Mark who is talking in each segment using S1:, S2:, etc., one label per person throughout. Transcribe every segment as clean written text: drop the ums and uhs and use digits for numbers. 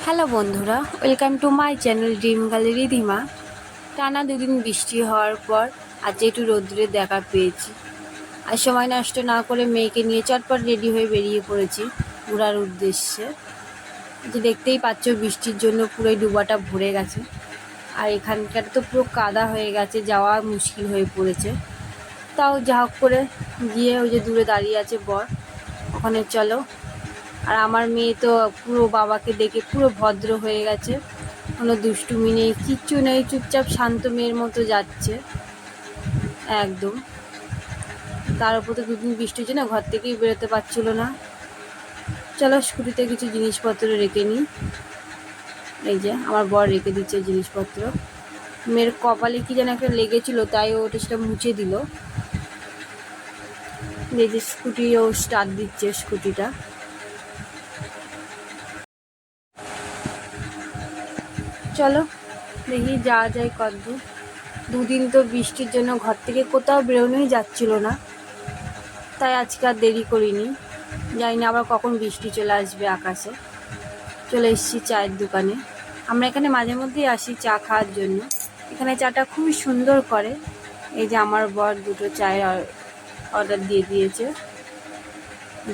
S1: Hello বন্ধুরা, welcome to my channel dream gallery ধিমা। টানা দুদিন বৃষ্টি হওয়ার পর আজ একটু রোদ্দুরে দেখা পেয়েছি। আর সময় নষ্ট না করে মেয়েকে নিয়ে চটপট রেডি হয়ে বেরিয়ে পড়েছি ঘোরার উদ্দেশ্যে। যে দেখতেই পাচ্ছ বৃষ্টির জন্য পুরোই ডুবাটা ভরে গেছে, আর এখানকার তো পুরো কাদা হয়ে গেছে, যাওয়া মুশকিল হয়ে পড়েছে। তাও যা হোক করে গিয়ে ওই যে দূরে দাঁড়িয়ে আছে বর, ওখানে চলো। আর আমার মেয়ে তো পুরো বাবাকে দেখে পুরো ভদ্র হয়ে গেছে, কোনো দুষ্টুমি নেই, কিচ্ছু নেই, চুপচাপ শান্ত মেয়ের মতো যাচ্ছে একদম। তার উপর তো দুদিন বৃষ্টি হচ্ছে না, ঘর থেকেই বেরোতে পারছিল না। চলো স্কুটিতে কিছু জিনিসপত্র রেখে নিই। এই যে আমার বর রেখে দিচ্ছে জিনিসপত্র। মেয়ের কপালে কি যেন একটা লেগেছিল, তাই ওটা সেটা মুছে দিল। এই যে স্কুটি ও স্টার্ট দিচ্ছে স্কুটিটা। চলো দেখি যাওয়া যায় কতদূর। দুদিন তো বৃষ্টির জন্য ঘর থেকে কোথাও বেরোনোই যাচ্ছিল না, তাই আজকে আর দেরি করিনি। জানি না আবার কখন বৃষ্টি চলে আসবে আকাশে। চলে এসেছি চায়ের দোকানে। আমরা এখানে মাঝে মধ্যেই আসি চা খাওয়ার জন্য। এখানে চাটা খুবই সুন্দর করে। এই যে আমার বর দুটো চায়ের অর্ডার দিয়ে দিয়েছে।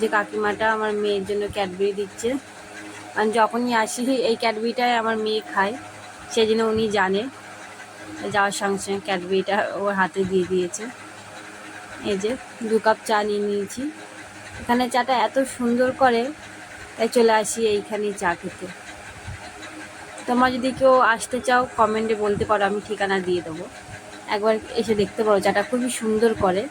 S1: যে কাকিমাটা আমার মেয়ের জন্য ক্যাডবেরি দিচ্ছে, কারণ যখনই আসি এই ক্যাডবেরিটাই আমার মেয়ে খায়, সেই জন্য উনি জানে। যাওয়ার সঙ্গে সঙ্গে ক্যাডবেরিটা ওর হাতে দিয়ে দিয়েছে। এই যে 2 কাপ চা নিয়ে নিয়েছি। এখানে চাটা এত সুন্দর করে, তাই চলে আসি এইখানেই চা খেতে। তোমরা যদি কেউ আসতে চাও কমেন্টে বলতে পারো, আমি ঠিকানা দিয়ে দেবো, একবার এসে দেখতে পারো। চাটা খুবই সুন্দর করে।